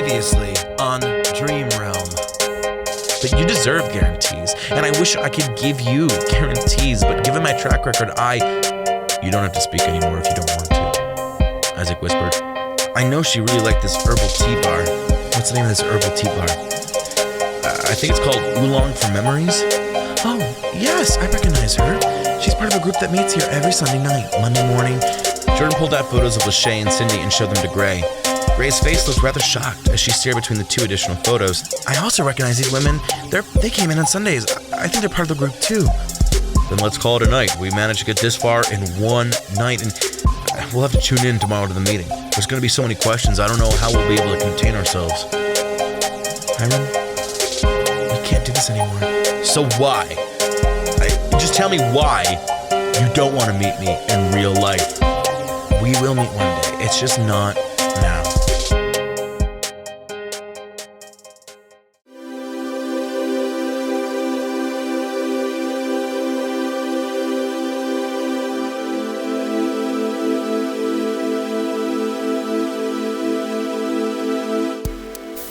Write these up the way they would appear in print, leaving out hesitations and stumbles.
Previously on Dream Realm. But you deserve guarantees, and I wish I could give you guarantees, but given my track record, You don't have to speak anymore if you don't want to, Isaac whispered. I know she really liked this herbal tea bar. What's the name of this herbal tea bar? I think it's called Oolong for Memories. Oh, yes, I recognize her. She's part of a group that meets here every Sunday night, Monday morning. Jordyn pulled out photos of Lachey and Cindy and showed them to Gray. Gray's face looked rather shocked as she stared between the two additional photos. I also recognize these women. They came in on Sundays. I think they're part of the group too. Then let's call it a night. We managed to get this far in one night, and we'll have to tune in tomorrow to the meeting. There's going to be so many questions. I don't know how we'll be able to contain ourselves. Hiram, we can't do this anymore. So why? Just tell me why you don't want to meet me in real life. We will meet one day. It's just not now.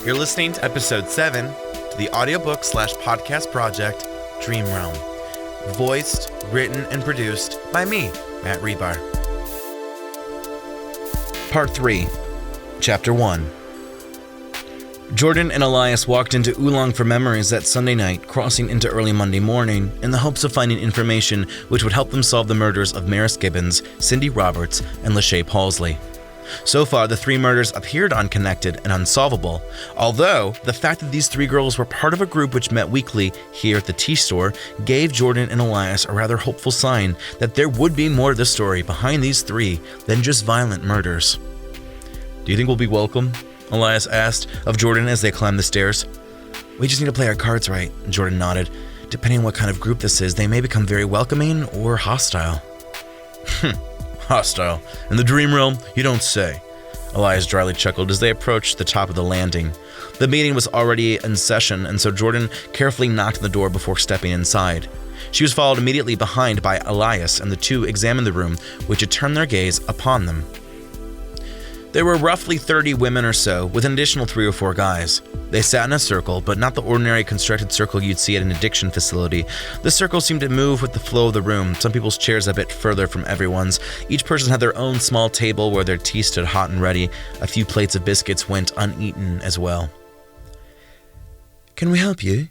You're listening to episode 7 to the audiobook/podcast project Dream Realm. Voiced, written, and produced by me, Matt Rebar. Part 3, Chapter 1. Jordyn and Elias walked into Oolong for Memories that Sunday night, crossing into early Monday morning, in the hopes of finding information which would help them solve the murders of Maris Gibbons, Cindy Roberts, and Lachey Paulsley. So far, the three murders appeared unconnected and unsolvable, although the fact that these three girls were part of a group which met weekly here at the tea store gave Jordyn and Elias a rather hopeful sign that there would be more to the story behind these three than just violent murders. Do you think we'll be welcome? Elias asked of Jordyn as they climbed the stairs. We just need to play our cards right, Jordyn nodded. Depending on what kind of group this is, they may become very welcoming or hostile. Hostile. In the Dream Realm, you don't say. Elias dryly chuckled as they approached the top of the landing. The meeting was already in session, and so Jordyn carefully knocked on the door before stepping inside. She was followed immediately behind by Elias, and the two examined the room, which had turned their gaze upon them. There were roughly 30 women or so, with an additional 3 or 4 guys. They sat in a circle, but not the ordinary constructed circle you'd see at an addiction facility. The circle seemed to move with the flow of the room, some people's chairs a bit further from everyone's. Each person had their own small table where their tea stood hot and ready. A few plates of biscuits went uneaten as well. Can we help you?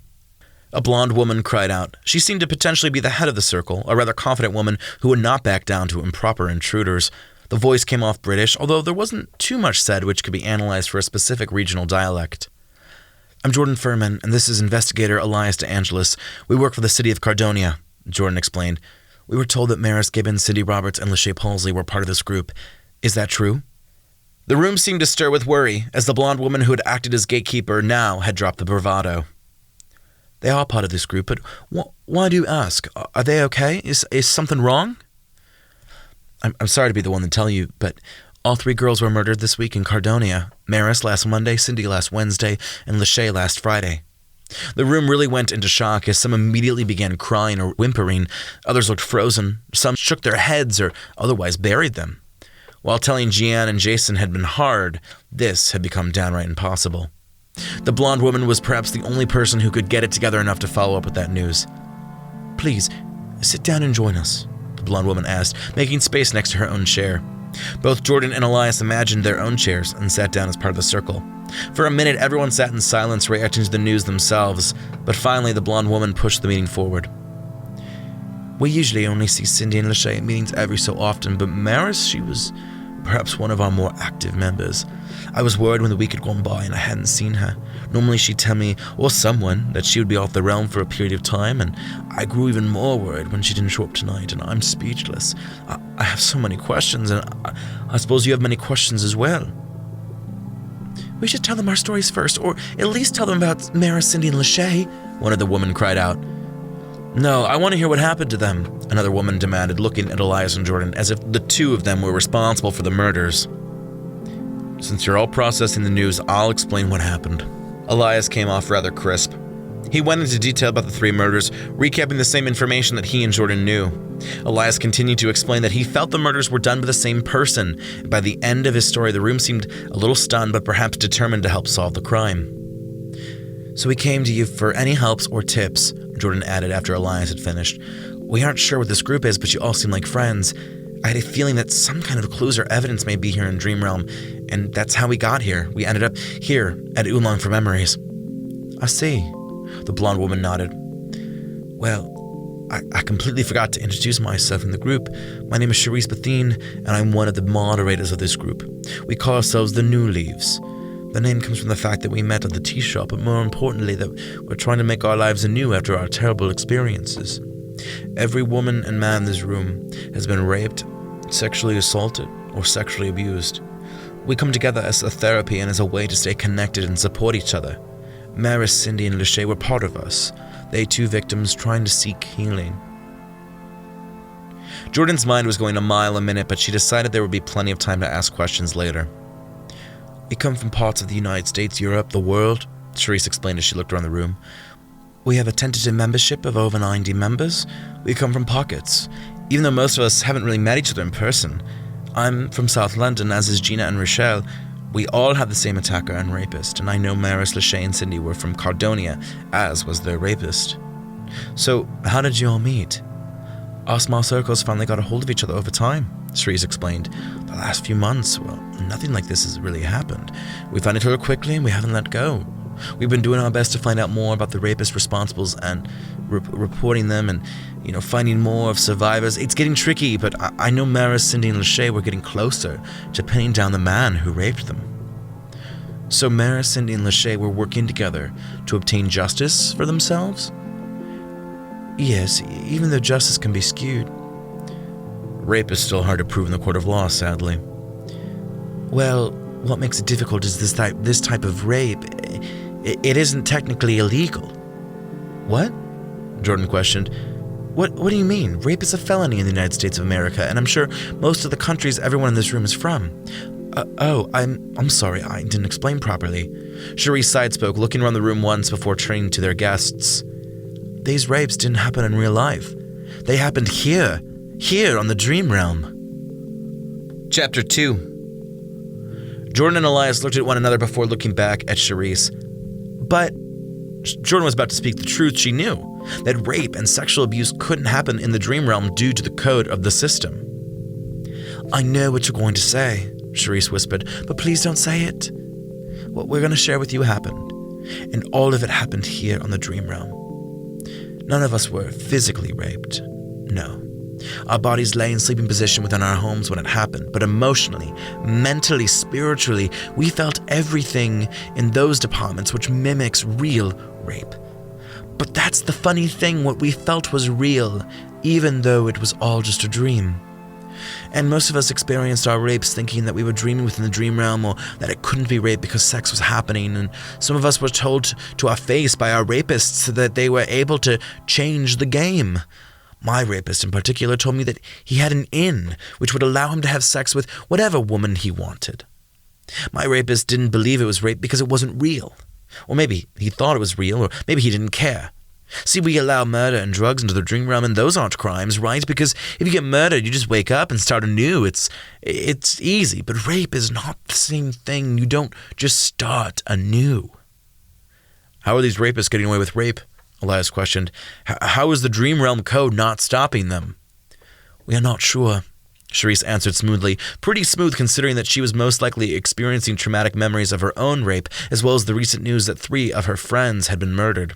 A blonde woman cried out. She seemed to potentially be the head of the circle, a rather confident woman who would not back down to improper intruders. The voice came off British, although there wasn't too much said which could be analyzed for a specific regional dialect. I'm Jordyn Furman, and this is investigator Elias De Angelis. We work for the city of Cardonia, Jordyn explained. We were told that Maris Gibbons, Cindy Roberts, and Lachey Paulsley were part of this group. Is that true? The room seemed to stir with worry, as the blonde woman who had acted as gatekeeper now had dropped the bravado. They are part of this group, but why do you ask? Are they okay? Is something wrong? I'm sorry to be the one to tell you, but all 3 girls were murdered this week in Cardonia. Maris last Monday, Cindy last Wednesday, and Lachey last Friday. The room really went into shock as some immediately began crying or whimpering. Others looked frozen. Some shook their heads or otherwise buried them. While telling Jeanne and Jason had been hard, this had become downright impossible. The blonde woman was perhaps the only person who could get it together enough to follow up with that news. Please, sit down and join us, the blonde woman asked, making space next to her own chair. Both Jordyn and Elias imagined their own chairs and sat down as part of the circle. For a minute, everyone sat in silence, reacting to the news themselves, but finally the blonde woman pushed the meeting forward. We usually only see Cindy and Lachey at meetings every so often, but Maris, she was perhaps one of our more active members. I was worried when the week had gone by and I hadn't seen her. Normally she'd tell me, or someone, that she would be off the realm for a period of time, and I grew even more worried when she didn't show up tonight, and I'm speechless. I have so many questions, and I suppose you have many questions as well. We should tell them our stories first, or at least tell them about Maris, Cindy, and Lachey, one of the women cried out. No, I want to hear what happened to them, another woman demanded, looking at Elias and Jordyn as if the two of them were responsible for the murders. Since you're all processing the news, I'll explain what happened. Elias came off rather crisp. He went into detail about the 3 murders, recapping the same information that he and Jordyn knew. Elias continued to explain that he felt the murders were done by the same person. By the end of his story, the room seemed a little stunned, but perhaps determined to help solve the crime. "So we came to you for any helps or tips," Jordyn added after Elias had finished. "We aren't sure what this group is, but you all seem like friends. I had a feeling that some kind of clues or evidence may be here in Dream Realm, and that's how we got here. We ended up here at Oolong for Memories." "I see." The blonde woman nodded. "Well, I completely forgot to introduce myself in the group. My name is Charisse Bethine, and I'm one of the moderators of this group. We call ourselves the New Leaves. The name comes from the fact that we met at the tea shop, but more importantly that we're trying to make our lives anew after our terrible experiences. Every woman and man in this room has been raped, sexually assaulted, or sexually abused. We come together as a therapy and as a way to stay connected and support each other. Maris, Cindy, and Lachey were part of us. They too victims trying to seek healing." Jordyn's mind was going a mile a minute, but she decided there would be plenty of time to ask questions later. "We come from parts of the United States, Europe, the world," Charisse explained as she looked around the room. "We have a tentative membership of over 90 members. We come from pockets, even though most of us haven't really met each other in person. I'm from South London, as is Gina and Rochelle. We all have the same attacker and rapist, and I know Maris, Lachey, and Cindy were from Cardonia, as was their rapist." "So, how did you all meet?" "Our small circles finally got a hold of each other over time," Charisse explained. "The last few months, well, nothing like this has really happened. We found each other quickly and we haven't let go. We've been doing our best to find out more about the rapist responsibles and reporting them and, finding more of survivors. It's getting tricky, but I know Maris, Cindy, and Lachey were getting closer to pinning down the man who raped them." "So Maris, Cindy, and Lachey were working together to obtain justice for themselves?" "Yes, even though justice can be skewed." "Rape is still hard to prove in the court of law, sadly." "Well, what makes it difficult is this type of rape. It isn't technically illegal." "What?" Jordyn questioned. What do you mean? Rape is a felony in the United States of America, and I'm sure most of the countries everyone in this room is from." I'm sorry, I didn't explain properly." Charisse sidespoke, looking around the room once before turning to their guests. "These rapes didn't happen in real life. They happened here on the Dream Realm." Chapter 2. Jordyn and Elias looked at one another before looking back at Charisse. But Jordyn was about to speak the truth. She knew that rape and sexual abuse couldn't happen in the Dream Realm due to the code of the system. "I know what you're going to say," Charisse whispered, "but please don't say it. What we're going to share with you happened, and all of it happened here on the Dream Realm. None of us were physically raped. No. Our bodies lay in sleeping position within our homes when it happened, but emotionally, mentally, spiritually, we felt everything in those departments which mimics real rape. But that's the funny thing, what we felt was real, even though it was all just a dream. And most of us experienced our rapes thinking that we were dreaming within the dream realm, or that it couldn't be rape because sex was happening, and some of us were told to our face by our rapists that they were able to change the game. My rapist in particular told me that he had an in, which would allow him to have sex with whatever woman he wanted. My rapist didn't believe it was rape because it wasn't real. Or maybe he thought it was real, or maybe he didn't care. See, we allow murder and drugs into the dream realm, and those aren't crimes, right? Because if you get murdered, you just wake up and start anew. It's easy, but rape is not the same thing. You don't just start anew." "How are these rapists getting away with rape?" Elias questioned. "How is the Dream Realm code not stopping them?" "We are not sure," Charisse answered smoothly, pretty smooth considering that she was most likely experiencing traumatic memories of her own rape, as well as the recent news that 3 of her friends had been murdered.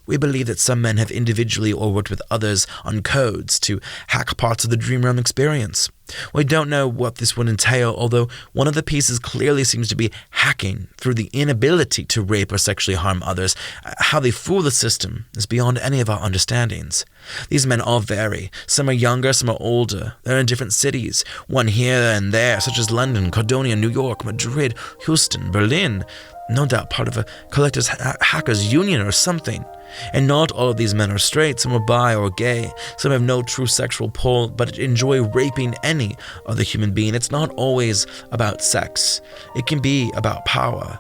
"We believe that some men have individually or worked with others on codes to hack parts of the Dream Realm experience. We don't know what this would entail, although one of the pieces clearly seems to be hacking through the inability to rape or sexually harm others. How they fool the system is beyond any of our understandings. These men all vary. Some are younger, some are older. They're in different cities, one here and there, such as London, Cardonia, New York, Madrid, Houston, Berlin. No doubt part of a collectors hackers union or something. And not all of these men are straight. Some are bi or gay. Some have no true sexual pull, but enjoy raping any other human being. It's not always about sex. It can be about power.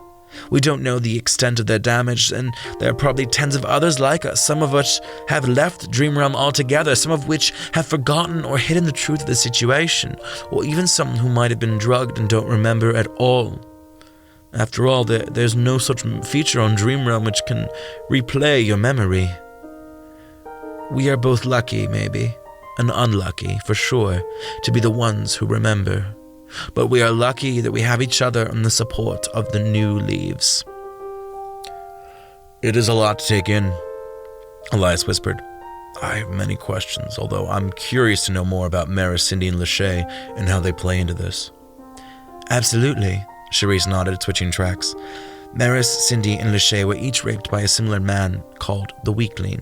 We don't know the extent of their damage, and there are probably tens of others like us, some of which have left the dream realm altogether, some of which have forgotten or hidden the truth of the situation, or even some who might have been drugged and don't remember at all. After all, there's no such feature on Dream Realm which can replay your memory. We are both lucky, maybe, and unlucky, for sure, to be the ones who remember. But we are lucky that we have each other and the support of the new leaves. It is a lot to take in, Elias whispered. I have many questions, although I'm curious to know more about Maris, Cindy, and Lachey and how they play into this. Absolutely, Charisse nodded, switching tracks. Maris, Cindy, and Lachey were each raped by a similar man called the Weakling.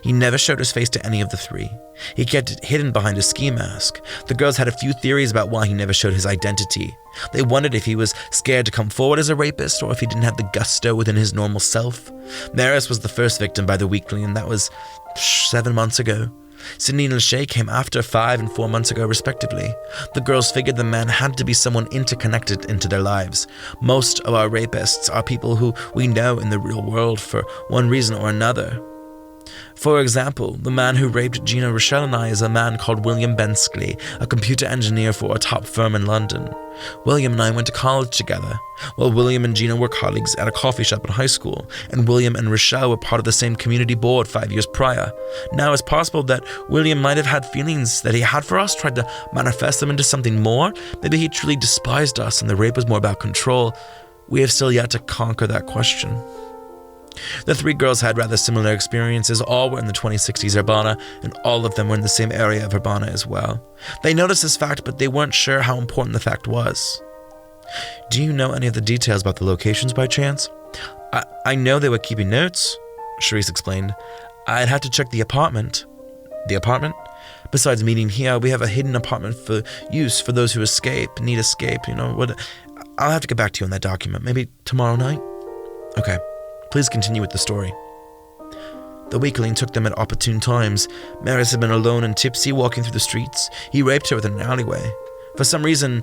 He never showed his face to any of the three. He kept it hidden behind a ski mask. The girls had a few theories about why he never showed his identity. They wondered if he was scared to come forward as a rapist or if he didn't have the gusto within his normal self. Maris was the first victim by the Weakling, and that was 7 months ago. Cindy and Lachey came after 5 and 4 months ago, respectively. The girls figured the man had to be someone interconnected into their lives. Most of our rapists are people who we know in the real world for one reason or another. For example, the man who raped Gina, Rochelle, and I is a man called William Bensley, a computer engineer for a top firm in London. William and I went to college together. Well, William and Gina were colleagues at a coffee shop in high school, and William and Rochelle were part of the same community board 5 years prior. Now, it's possible that William might have had feelings that he had for us, tried to manifest them into something more. Maybe he truly despised us and the rape was more about control. We have still yet to conquer that question. The three girls had rather similar experiences. All were in the 2060s Urbana, and all of them were in the same area of Urbana as well. They noticed this fact, but they weren't sure how important the fact was. Do you know any of the details about the locations by chance? I know they were keeping notes, Charisse explained. I'd have to check the apartment. The apartment? Besides meeting here, we have a hidden apartment for use for those who need escape, I'll have to get back to you on that document. Maybe tomorrow night? Okay. Please continue with the story. The Weakling took them at opportune times. Maris had been alone and tipsy walking through the streets. He raped her within an alleyway. For some reason,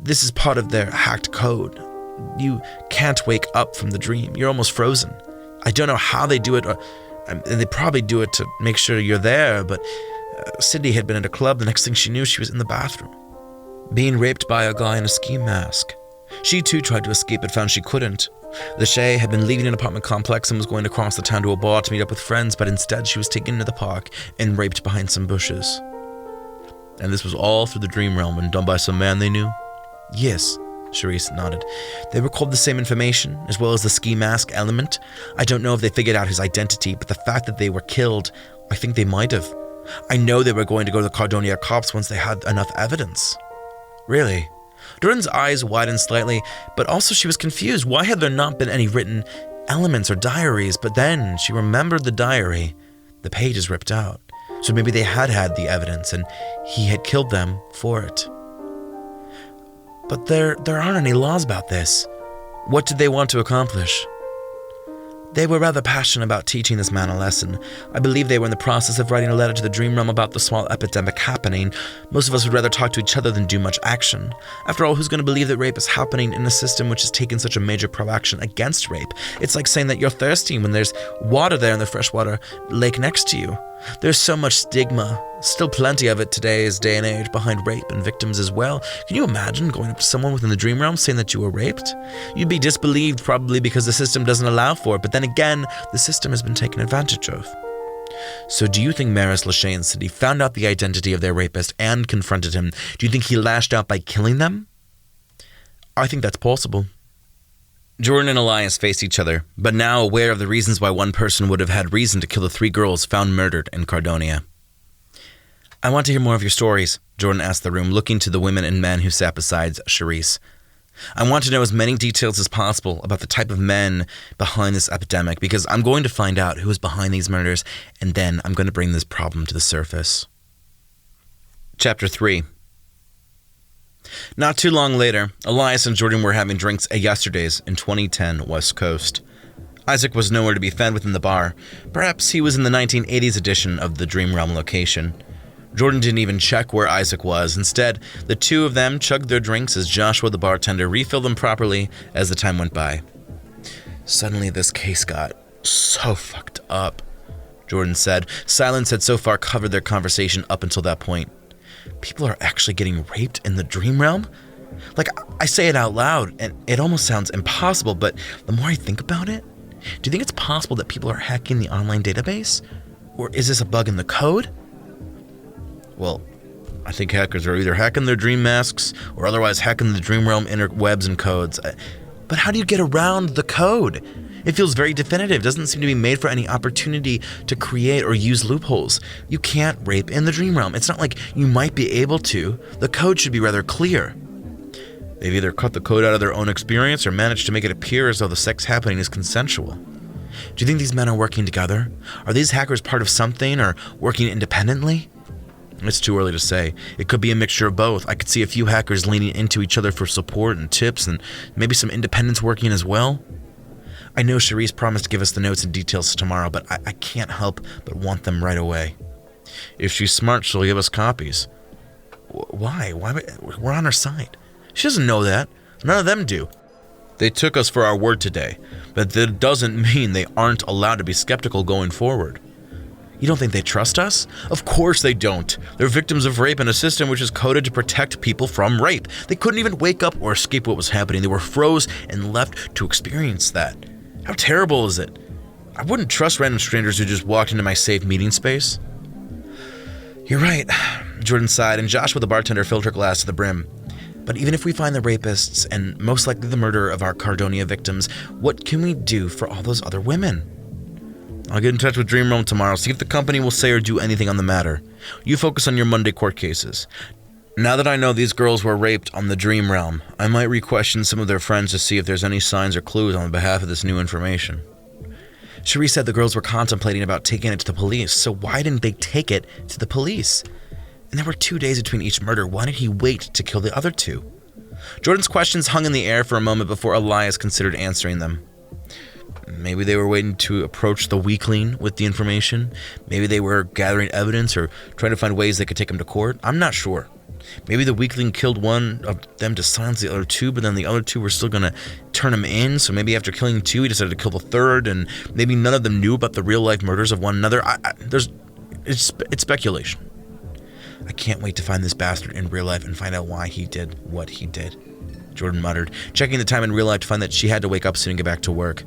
this is part of their hacked code. You can't wake up from the dream. You're almost frozen. I don't know how they do it, or they probably do it to make sure you're there, but Cindy had been at a club. The next thing she knew, she was in the bathroom, being raped by a guy in a ski mask. She too tried to escape but found she couldn't. Lachey had been leaving an apartment complex and was going to cross the town to a bar to meet up with friends, but instead she was taken into the park and raped behind some bushes. And this was all through the dream realm and done by some man they knew? Yes, Charisse nodded. They recalled the same information, as well as the ski mask element. I don't know if they figured out his identity, but the fact that they were killed, I think they might have. I know they were going to go to the Cardonia cops once they had enough evidence. Really? Jordyn's eyes widened slightly, but also she was confused. Why had there not been any written elements or diaries? But then she remembered the diary. The pages ripped out. So maybe they had the evidence and he had killed them for it. But there aren't any laws about this. What did they want to accomplish? They were rather passionate about teaching this man a lesson. I believe they were in the process of writing a letter to the Dream Realm about the small epidemic happening. Most of us would rather talk to each other than do much action. After all, who's going to believe that rape is happening in a system which has taken such a major proaction against rape? It's like saying that you're thirsty when there's water there in the freshwater lake next to you. There's so much stigma, still plenty of it today's day and age, behind rape and victims as well. Can you imagine going up to someone within the Dream Realm saying that you were raped? You'd be disbelieved probably because the system doesn't allow for it, but then again, the system has been taken advantage of. So do you think Maris, Lachey, and Cindy found out the identity of their rapist and confronted him? Do you think he lashed out by killing them? I think that's possible. Jordyn and Elias faced each other, but now aware of the reasons why one person would have had reason to kill the three girls found murdered in Cardonia. I want to hear more of your stories, Jordyn asked the room, looking to the women and men who sat beside Charisse. I want to know as many details as possible about the type of men behind this epidemic, because I'm going to find out who is behind these murders, and then I'm going to bring this problem to the surface. Chapter 3. Not too long later, Elias and Jordyn were having drinks at Yesterday's in 2010 West Coast. Isaac was nowhere to be found within the bar. Perhaps he was in the 1980s edition of the Dream Realm location. Jordyn didn't even check where Isaac was. Instead, the two of them chugged their drinks as Joshua, the bartender, refilled them properly as the time went by. Suddenly this case got so fucked up, Jordyn said. Silence had so far covered their conversation up until that point. People are actually getting raped in the dream realm? Like, I say it out loud, and it almost sounds impossible, but the more I think about it, do you think it's possible that people are hacking the online database? Or is this a bug in the code? Well, I think hackers are either hacking their dream masks or otherwise hacking the dream realm interwebs and codes. But how do you get around the code? It feels very definitive. It doesn't seem to be made for any opportunity to create or use loopholes. You can't rape in the dream realm. It's not like you might be able to. The code should be rather clear. They've either cut the code out of their own experience or managed to make it appear as though the sex happening is consensual. Do you think these men are working together? Are these hackers part of something or working independently? It's too early to say. It could be a mixture of both. I could see a few hackers leaning into each other for support and tips, and maybe some independents working as well. I know Cherise promised to give us the notes and details tomorrow, but I can't help but want them right away. If she's smart, she'll give us copies. Why? We're on her side. She doesn't know that. None of them do. They took us for our word today, but that doesn't mean they aren't allowed to be skeptical going forward. You don't think they trust us? Of course they don't. They're victims of rape in a system which is coded to protect people from rape. They couldn't even wake up or escape what was happening. They were froze and left to experience that. How terrible is it? I wouldn't trust random strangers who just walked into my safe meeting space. You're right, Jordyn sighed, and Joshua the bartender filled her glass to the brim. But even if we find the rapists and most likely the murderer of our Cardonia victims, what can we do for all those other women? I'll get in touch with Dream Realm tomorrow, see if the company will say or do anything on the matter. You focus on your Monday court cases. Now that I know these girls were raped on the Dream Realm, I might re-question some of their friends to see if there's any signs or clues on behalf of this new information. Cherie said the girls were contemplating about taking it to the police, so why didn't they take it to the police? And there were 2 days between each murder. Why did he wait to kill the other two? Jordyn's questions hung in the air for a moment before Elias considered answering them. Maybe they were waiting to approach the weakling with the information. Maybe they were gathering evidence or trying to find ways they could take him to court. I'm not sure. Maybe the weakling killed one of them to silence the other two, but then the other two were still going to turn him in. So maybe after killing two, he decided to kill the third, and maybe none of them knew about the real-life murders of one another. It's speculation. I can't wait to find this bastard in real life and find out why he did what he did, Jordyn muttered, checking the time in real life to find that she had to wake up soon and get back to work.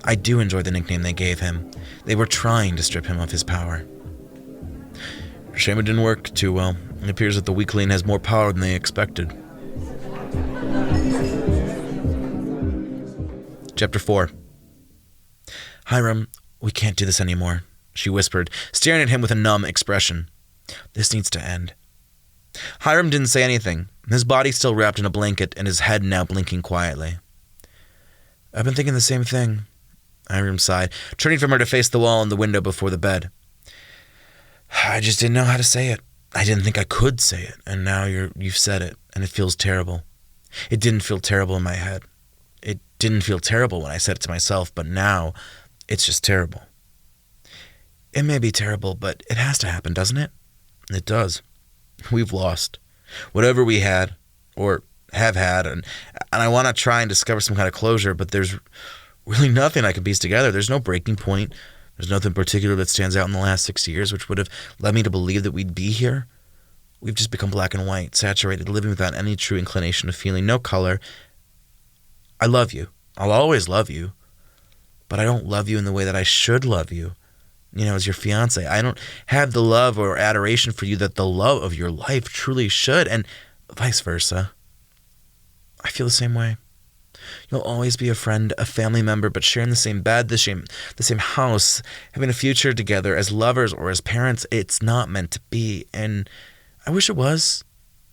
I do enjoy the nickname they gave him. They were trying to strip him of his power. Shame it didn't work too well. It appears that the weakling has more power than they expected. Chapter 4. Hiram, we can't do this anymore, she whispered, staring at him with a numb expression. This needs to end. Hiram didn't say anything, his body still wrapped in a blanket and his head now blinking quietly. I've been thinking the same thing, Hiram sighed, turning from her to face the wall and the window before the bed. I just didn't know how to say it. I didn't think I could say it, and now you've said it, and it feels terrible. It didn't feel terrible in my head. It didn't feel terrible when I said it to myself, but now it's just terrible. It may be terrible, but it has to happen, doesn't it? It does. We've lost. Whatever we had, or have had, and I want to try and discover some kind of closure, but there's really nothing I can piece together. There's no breaking point. There's nothing particular that stands out in the last 6 years which would have led me to believe that we'd be here. We've just become black and white, saturated, living without any true inclination of feeling, no color. I love you. I'll always love you. But I don't love you in the way that I should love you. As your fiance. I don't have the love or adoration for you that the love of your life truly should, and vice versa. I feel the same way. You'll always be a friend, a family member, but sharing the same bed, the same house, having a future together as lovers or as parents, it's not meant to be. And I wish it was.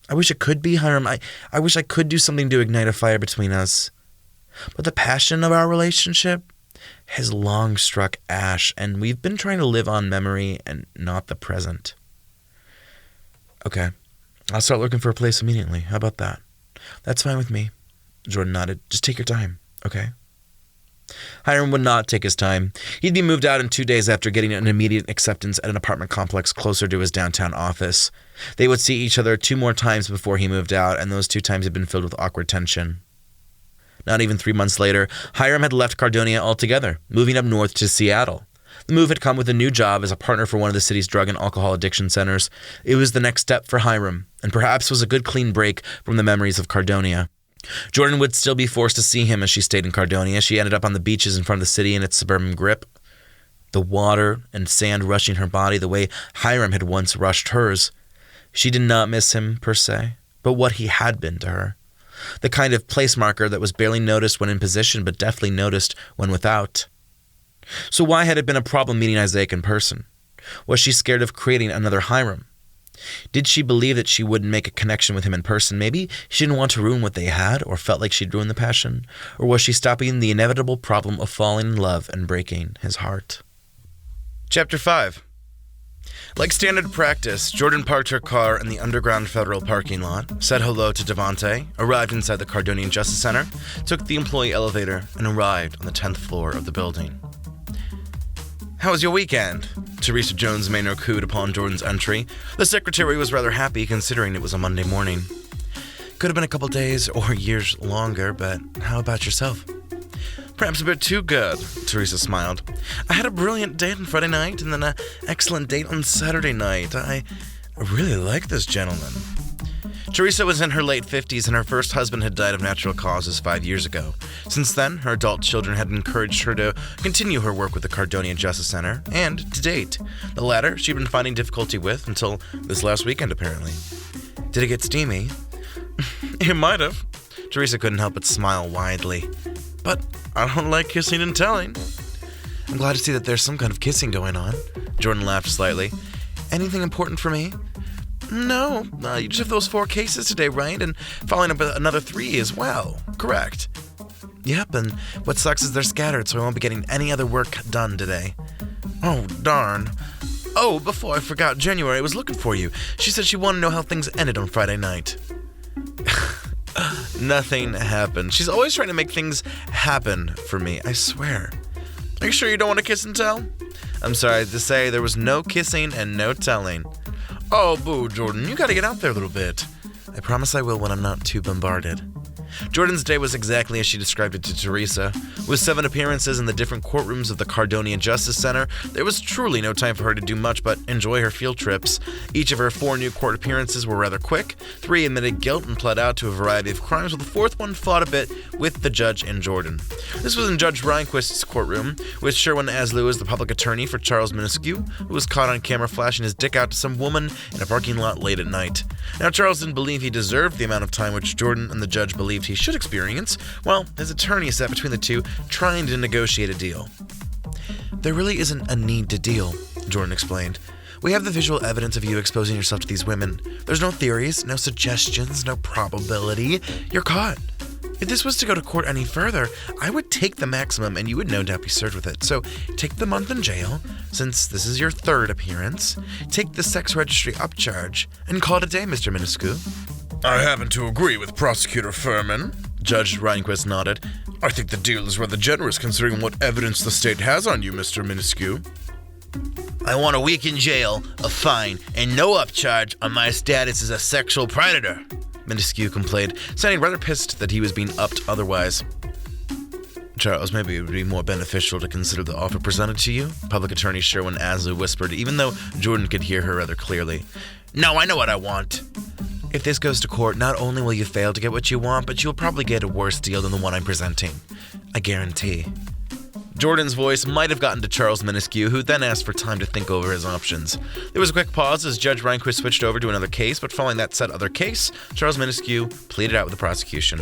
I wish it could be, Hiram. I wish I could do something to ignite a fire between us. But the passion of our relationship has long struck ash, and we've been trying to live on memory and not the present. Okay, I'll start looking for a place immediately. How about that? That's fine with me. Jordyn nodded. Just take your time, okay? Hiram would not take his time. He'd be moved out in 2 days after getting an immediate acceptance at an apartment complex closer to his downtown office. They would see each other 2 more times before he moved out, and those 2 times had been filled with awkward tension. Not even 3 months later, Hiram had left Cardonia altogether, moving up north to Seattle. The move had come with a new job as a partner for one of the city's drug and alcohol addiction centers. It was the next step for Hiram, and perhaps was a good clean break from the memories of Cardonia. Jordyn would still be forced to see him as she stayed in Cardonia. She ended up on the beaches in front of the city in its suburban grip, the water and sand rushing her body the way Hiram had once rushed hers. She did not miss him, per se, but what he had been to her. The kind of place marker that was barely noticed when in position, but definitely noticed when without. So why had it been a problem meeting Isaac in person? Was she scared of creating another Hiram? Did she believe that she wouldn't make a connection with him in person? Maybe she didn't want to ruin what they had, or felt like she'd ruined the passion. Or was she stopping the inevitable problem of falling in love and breaking his heart? Chapter 5. Like standard practice, Jordyn parked her car in the underground federal parking lot, said hello to Devante, arrived inside the Cardonian Justice Center, took the employee elevator, and arrived on the 10th floor of the building. "How was your weekend?" Teresa Jones made her cooed upon Jordyn's entry. The secretary was rather happy considering it was a Monday morning. "Could have been a couple days or years longer, but how about yourself?" "Perhaps a bit too good," Teresa smiled. "I had a brilliant date on Friday night and then an excellent date on Saturday night. I really like this gentleman." Teresa was in her late 50s and her first husband had died of natural causes 5 years ago. Since then, her adult children had encouraged her to continue her work with the Cardonian Justice Center, and to date. The latter she'd been finding difficulty with until this last weekend, apparently. "Did it get steamy?" "It might have." Teresa couldn't help but smile widely. "But I don't like kissing and telling." "I'm glad to see that there's some kind of kissing going on." Jordyn laughed slightly. "Anything important for me?" "No, you just have those 4 cases today, right? And following up another 3 as well, correct?" "Yep, and what sucks is they're scattered, so I won't be getting any other work done today." "Oh, darn. Oh, before I forgot, January was looking for you. She said she wanted to know how things ended on Friday night." "Nothing happened. She's always trying to make things happen for me, I swear." "Are you sure you don't want to kiss and tell?" "I'm sorry to say there was no kissing and no telling." "Oh, boo, Jordyn, you gotta get out there a little bit." "I promise I will when I'm not too bombarded." Jordyn's day was exactly as she described it to Teresa. With 7 appearances in the different courtrooms of the Cardonian Justice Center, there was truly no time for her to do much but enjoy her field trips. Each of her 4 new court appearances were rather quick. 3 admitted guilt and pled out to a variety of crimes, while the 4th one fought a bit with the judge and Jordyn. This was in Judge Rehnquist's courtroom, with Sherwin Aslew as the public attorney for Charles Minescu, who was caught on camera flashing his dick out to some woman in a parking lot late at night. Now, Charles didn't believe he deserved the amount of time which Jordyn and the judge believed he should experience, while his attorney sat between the two, trying to negotiate a deal. "There really isn't a need to deal," Jordyn explained. "We have the visual evidence of you exposing yourself to these women. There's no theories, no suggestions, no probability. You're caught. If this was to go to court any further, I would take the maximum and you would no doubt be served with it. So take the month in jail, since this is your 3rd appearance. Take the sex registry upcharge, and call it a day, Mr. Minescu." "I happen to agree with Prosecutor Furman." Judge Rehnquist nodded. "I think the deal is rather generous considering what evidence the state has on you, Mr. Minescu." "I want a week in jail, a fine, and no upcharge on my status as a sexual predator," Minescu complained, sounding rather pissed that he was being upped otherwise. "Charles, maybe it would be more beneficial to consider the offer presented to you," Public Attorney Sherwin Aslew whispered, even though Jordyn could hear her rather clearly. "No, I know what I want." "If this goes to court, not only will you fail to get what you want, but you'll probably get a worse deal than the one I'm presenting. I guarantee." Jordyn's voice might have gotten to Charles Minescu, who then asked for time to think over his options. There was a quick pause as Judge Rehnquist switched over to another case, but following that said other case, Charles Minescu pleaded out with the prosecution.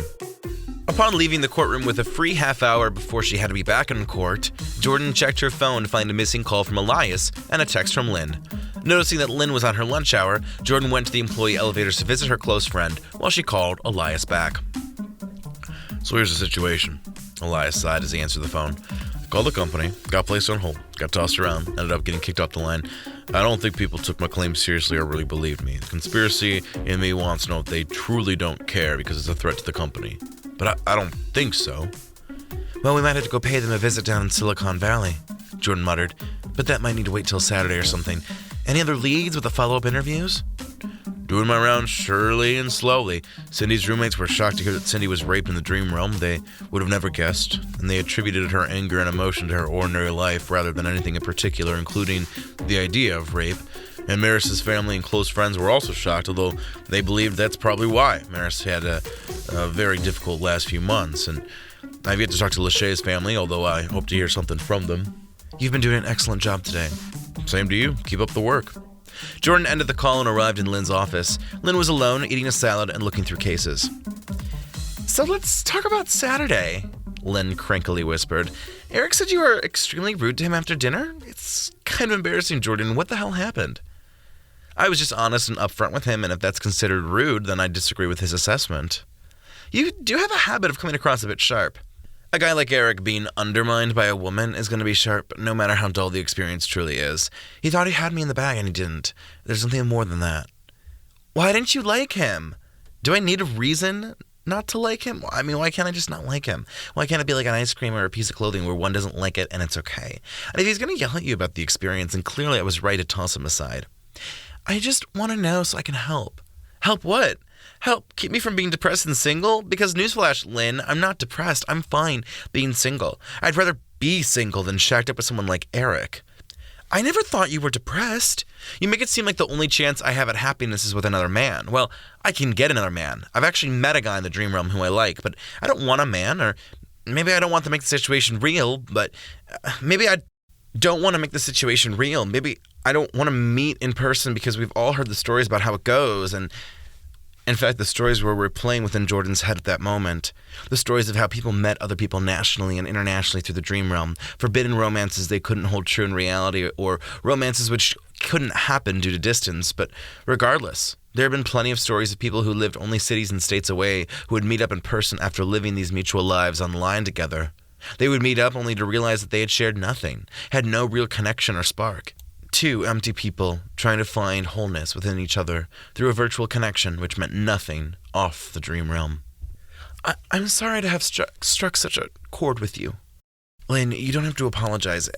Upon leaving the courtroom with a free half hour before she had to be back in court, Jordyn checked her phone to find a missing call from Elias and a text from Lynn. Noticing that Lynn was on her lunch hour, Jordyn went to the employee elevators to visit her close friend while she called Elias back. "So here's the situation," Elias sighed as he answered the phone. "Called the company, got placed on hold, got tossed around, ended up getting kicked off the line. I don't think people took my claim seriously or really believed me. The conspiracy in me wants to know if they truly don't care because it's a threat to the company. But I don't think so." "Well, we might have to go pay them a visit down in Silicon Valley," Jordyn muttered, "but that might need to wait till Saturday or something. Any other leads with the follow-up interviews?" Doing my rounds surely and slowly. Cindy's roommates were shocked to hear that Cindy was raped in the dream realm. They would have never guessed, and they attributed her anger and emotion to her ordinary life rather than anything in particular, including the idea of rape. And Maris's family and close friends were also shocked, although they believed that's probably why. Maris had a very difficult last few months, and I've yet to talk to Lachey's family, although I hope to hear something from them. You've been doing an excellent job today. Same to you. Keep up the work. Jordyn ended the call and arrived in Lynn's office. Lynn was alone, eating a salad and looking through cases. So let's talk about Saturday, Lynn crankily whispered. Eric said you were extremely rude to him after dinner? It's kind of embarrassing, Jordyn. What the hell happened? I was just honest and upfront with him, and if that's considered rude, then I disagree with his assessment. You do have a habit of coming across a bit sharp. A guy like Eric being undermined by a woman is going to be sharp no matter how dull the experience truly is. He thought he had me in the bag and he didn't. There's something more than that. Why didn't you like him? Do I need a reason not to like him? I mean, why can't I just not like him? Why can't it be like an ice cream or a piece of clothing where one doesn't like it and it's okay? And if he's going to yell at you about the experience, then clearly I was right to toss him aside. I just want to know so I can help. Help what? Help keep me from being depressed and single? Because newsflash, Lynn, I'm not depressed. I'm fine being single. I'd rather be single than shacked up with someone like Eric. I never thought you were depressed. You make it seem like the only chance I have at happiness is with another man. Well, I can get another man. I've actually met a guy in the dream realm who I like, but I don't want a man, or maybe I don't want to make the situation real, but maybe I don't want to make the situation real. Maybe I don't want to meet in person because we've all heard the stories about how it goes, and in fact, the stories were replaying within Jordyn's head at that moment. The stories of how people met other people nationally and internationally through the dream realm. Forbidden romances they couldn't hold true in reality, or romances which couldn't happen due to distance. But regardless, there have been plenty of stories of people who lived only cities and states away who would meet up in person after living these mutual lives online together. They would meet up only to realize that they had shared nothing, had no real connection or spark. Two empty people trying to find wholeness within each other through a virtual connection which meant nothing off the dream realm. I'm sorry to have struck such a chord with you. Lynn, you don't have to apologize.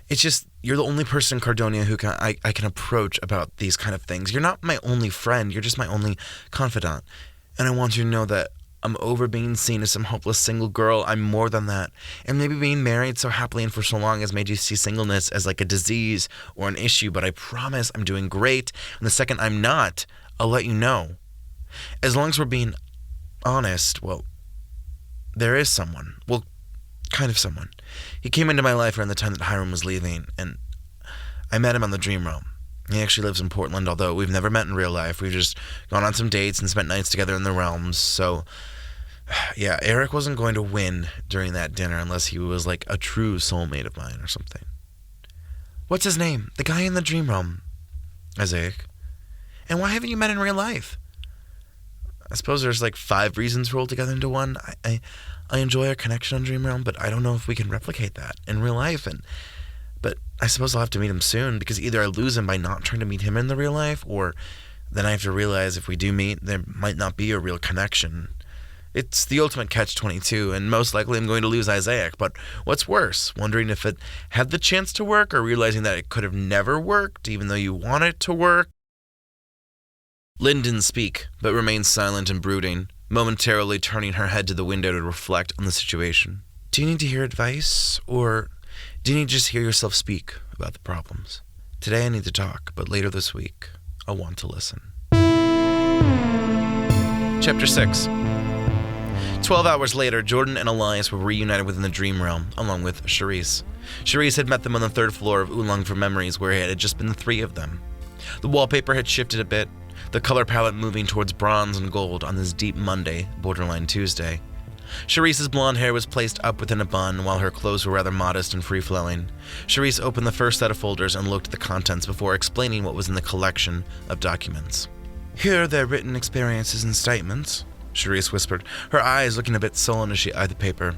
It's just you're the only person in Cardonia who I can approach about these kind of things. You're not my only friend. You're just my only confidant. And I want you to know that I'm over being seen as some hopeless single girl. I'm more than that. And maybe being married so happily and for so long has made you see singleness as like a disease or an issue, but I promise I'm doing great. And the second I'm not, I'll let you know. As long as we're being honest, well, there is someone. Well, kind of someone. He came into my life around the time that Hiram was leaving, and I met him on the dream realm. He actually lives in Portland, although we've never met in real life. We've just gone on some dates and spent nights together in the realms. So, yeah, Eric wasn't going to win during that dinner unless he was like a true soulmate of mine or something. What's his name? The guy in the dream realm. Isaac. And why haven't you met in real life? I suppose there's like 5 reasons rolled together into one. I enjoy our connection on Dream Realm, but I don't know if we can replicate that in real life. But I suppose I'll have to meet him soon, because either I lose him by not trying to meet him in the real life, or then I have to realize if we do meet, there might not be a real connection. It's the ultimate catch-22, and most likely I'm going to lose Isaac. But what's worse, wondering if it had the chance to work, or realizing that it could have never worked, even though you want it to work? Lynn didn't speak, but remained silent and brooding, momentarily turning her head to the window to reflect on the situation. Do you need to hear advice, or do you need to just hear yourself speak about the problems? Today I need to talk, but later this week, I want to listen. Chapter 6. 12 hours later, Jordyn and Elias were reunited within the Dream Realm, along with Charisse. Charisse had met them on the 3rd floor of Oolong for Memories, where it had just been the 3 of them. The wallpaper had shifted a bit, the color palette moving towards bronze and gold on this deep Monday, borderline Tuesday. Charisse's blonde hair was placed up within a bun, while her clothes were rather modest and free-flowing. Charisse opened the first set of folders and looked at the contents before explaining what was in the collection of documents. Here are their written experiences and statements, Charisse whispered, her eyes looking a bit sullen as she eyed the paper.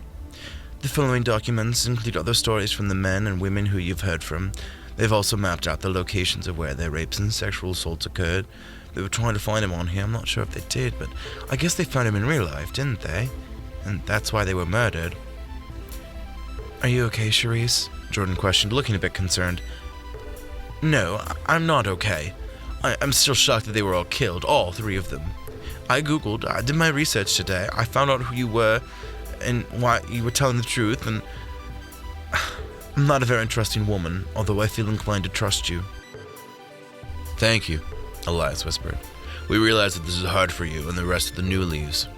The following documents include other stories from the men and women who you've heard from. They've also mapped out the locations of where their rapes and sexual assaults occurred. They were trying to find him on here. I'm not sure if they did, but I guess they found him in real life, didn't they? And that's why they were murdered. Are you okay, Charisse? Jordyn questioned, looking a bit concerned. No, I'm not okay. I'm still shocked that they were all killed, all 3 of them. I googled, I did my research today, I found out who you were and why you were telling the truth, and I'm not a very interesting woman, although I feel inclined to trust you. Thank you, Elias whispered. We realize that this is hard for you and the rest of the new leaves.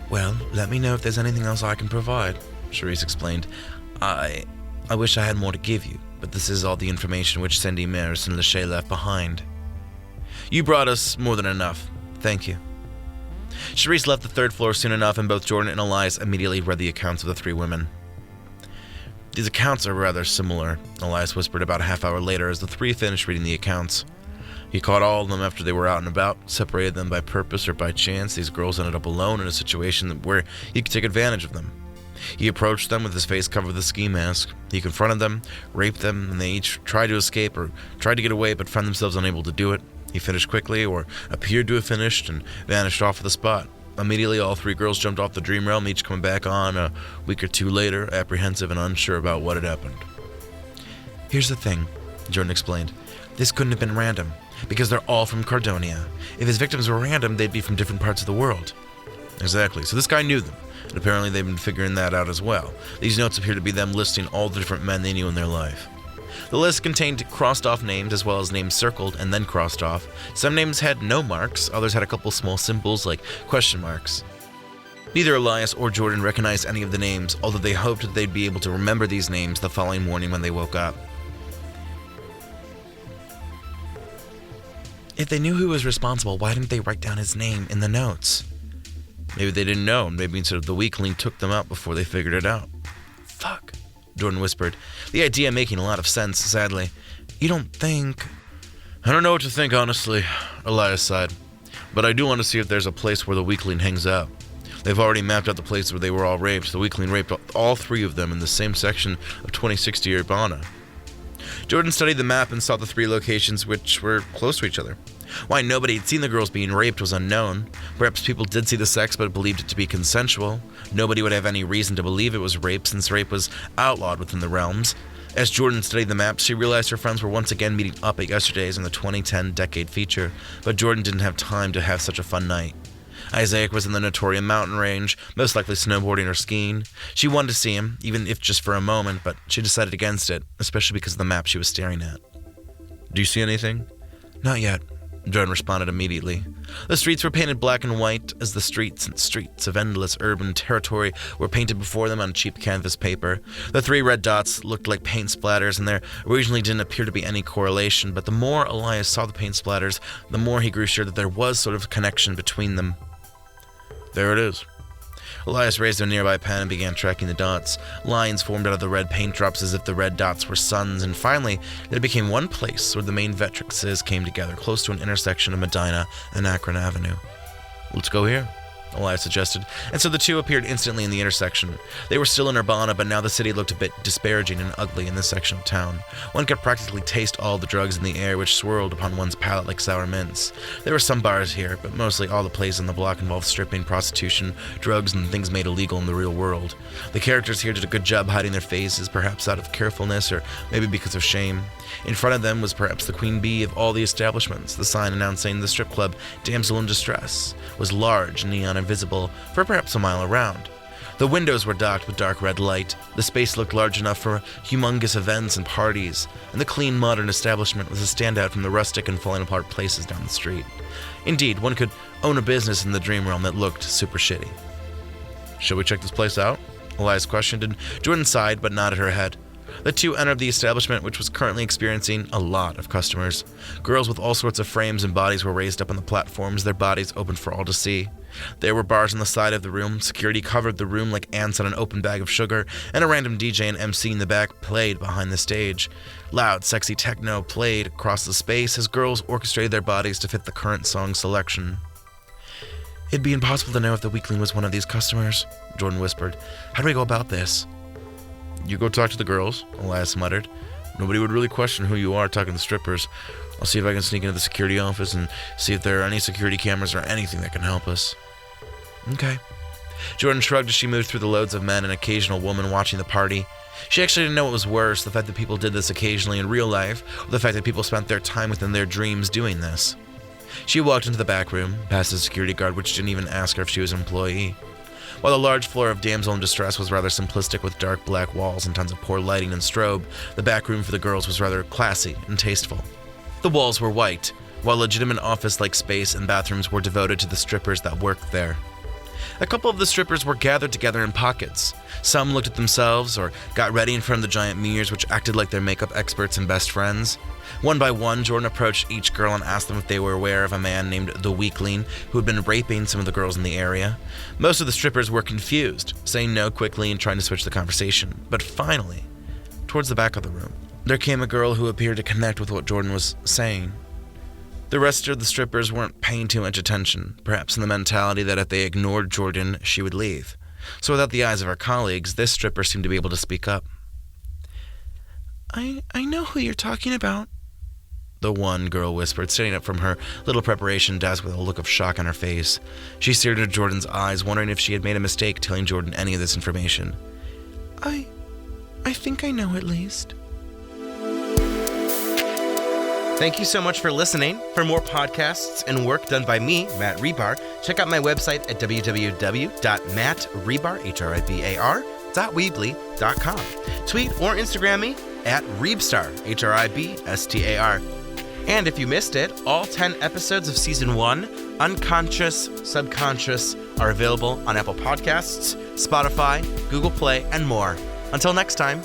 Well, let me know if there's anything else I can provide, Charisse explained. I wish I had more to give you, but this is all the information which Cindy, Maris, and Lachey left behind. You brought us more than enough. Thank you. Charisse left the 3rd floor soon enough, and both Jordyn and Elias immediately read the accounts of the 3 women. These accounts are rather similar, Elias whispered about a half hour later as the 3 finished reading the accounts. He caught all of them after they were out and about, separated them by purpose or by chance. These girls ended up alone in a situation where he could take advantage of them. He approached them with his face covered with a ski mask. He confronted them, raped them, and they each tried to escape or tried to get away but found themselves unable to do it. He finished quickly, or appeared to have finished, and vanished off of the spot. Immediately, all 3 girls jumped off the dream realm, each coming back on a week or 2 later, apprehensive and unsure about what had happened. Here's the thing, Jordyn explained. This couldn't have been random, because they're all from Cardonia. If his victims were random, they'd be from different parts of the world. Exactly, so this guy knew them, and apparently they've been figuring that out as well. These notes appear to be them listing all the different men they knew in their life. The list contained crossed-off names as well as names circled and then crossed off. Some names had no marks, others had a couple small symbols like question marks. Neither Elias or Jordyn recognized any of the names, although they hoped that they'd be able to remember these names the following morning when they woke up. If they knew who was responsible, why didn't they write down his name in the notes? Maybe they didn't know, and maybe instead of the weakling took them out before they figured it out. Fuck, Jordyn whispered, the idea making a lot of sense, sadly. You don't think... I don't know what to think, honestly, Elias sighed. But I do want to see if there's a place where the weakling hangs out. They've already mapped out the place where they were all raped. The weakling raped all 3 of them in the same section of 2060 Urbana. Jordyn studied the map and saw the 3 locations which were close to each other. Why nobody had seen the girls being raped was unknown. Perhaps people did see the sex but believed it to be consensual. Nobody would have any reason to believe it was rape since rape was outlawed within the realms. As Jordyn studied the map, she realized her friends were once again meeting up at yesterday's in the 2010 decade feature, but Jordyn didn't have time to have such a fun night. Isaac was in the Notoria mountain range, most likely snowboarding or skiing. She wanted to see him, even if just for a moment, but she decided against it, especially because of the map she was staring at. Do you see anything? Not yet, Jordyn responded immediately. The streets were painted black and white as the streets and streets of endless urban territory were painted before them on cheap canvas paper. The 3 red dots looked like paint splatters, and there originally didn't appear to be any correlation, but the more Elias saw the paint splatters, the more he grew sure that there was sort of a connection between them. There it is. Elias raised a nearby pen and began tracking the dots. Lines formed out of the red paint drops as if the red dots were suns, and finally, it became one place where the main vetrixes came together, close to an intersection of Medina and Akron Avenue. Let's go here, Elias suggested, and so the 2 appeared instantly in the intersection. They were still in Urbana, but now the city looked a bit disparaging and ugly in this section of town. One could practically taste all the drugs in the air which swirled upon one's palate like sour mints. There were some bars here, but mostly all the places in the block involved stripping, prostitution, drugs, and things made illegal in the real world. The characters here did a good job hiding their faces, perhaps out of carefulness or maybe because of shame. In front of them was perhaps the queen bee of all the establishments. The sign announcing the strip club, Damsel in Distress, was large, neon, and visible for perhaps a mile around. The windows were docked with dark red light. The space looked large enough for humongous events and parties, and the clean, modern establishment was a standout from the rustic and falling apart places down the street. Indeed, one could own a business in the dream realm that looked super shitty. Shall we check this place out? Elias questioned, and Jordyn sighed but nodded her head. The 2 entered the establishment, which was currently experiencing a lot of customers. Girls with all sorts of frames and bodies were raised up on the platforms, their bodies open for all to see. There were bars on the side of the room. Security covered the room like ants on an open bag of sugar, and a random DJ and MC in the back played behind the stage. Loud, sexy techno played across the space as girls orchestrated their bodies to fit the current song selection. It'd be impossible to know if the weakling was one of these customers, Jordyn whispered. How do we go about this? You go talk to the girls, Elias muttered. Nobody would really question who you are talking to the strippers. I'll see if I can sneak into the security office and see if there are any security cameras or anything that can help us. Okay. Jordyn shrugged as she moved through the loads of men and occasional woman watching the party. She actually didn't know what was worse, the fact that people did this occasionally in real life, or the fact that people spent their time within their dreams doing this. She walked into the back room, past the security guard, which didn't even ask her if she was an employee. While the large floor of Damsel in Distress was rather simplistic with dark black walls and tons of poor lighting and strobe, the back room for the girls was rather classy and tasteful. The walls were white, while legitimate office-like space and bathrooms were devoted to the strippers that worked there. A couple of the strippers were gathered together in pockets. Some looked at themselves or got ready in front of the giant mirrors which acted like their makeup experts and best friends. One by one, Jordyn approached each girl and asked them if they were aware of a man named the Weakling who had been raping some of the girls in the area. Most of the strippers were confused, saying no quickly and trying to switch the conversation. But finally, towards the back of the room, there came a girl who appeared to connect with what Jordyn was saying. The rest of the strippers weren't paying too much attention, perhaps in the mentality that if they ignored Jordyn, she would leave. So without the eyes of her colleagues, this stripper seemed to be able to speak up. I know who you're talking about, the one girl whispered, standing up from her little preparation desk with a look of shock on her face. She stared into Jordyn's eyes, wondering if she had made a mistake telling Jordyn any of this information. I think I know at least. Thank you so much for listening. For more podcasts and work done by me, Matt Rebar, check out my website at www.mattrebar.weebly.com. Tweet or Instagram me at Reebstar, Hribstar. And if you missed it, all 10 episodes of Season 1, Unconscious, Subconscious, are available on Apple Podcasts, Spotify, Google Play, and more. Until next time.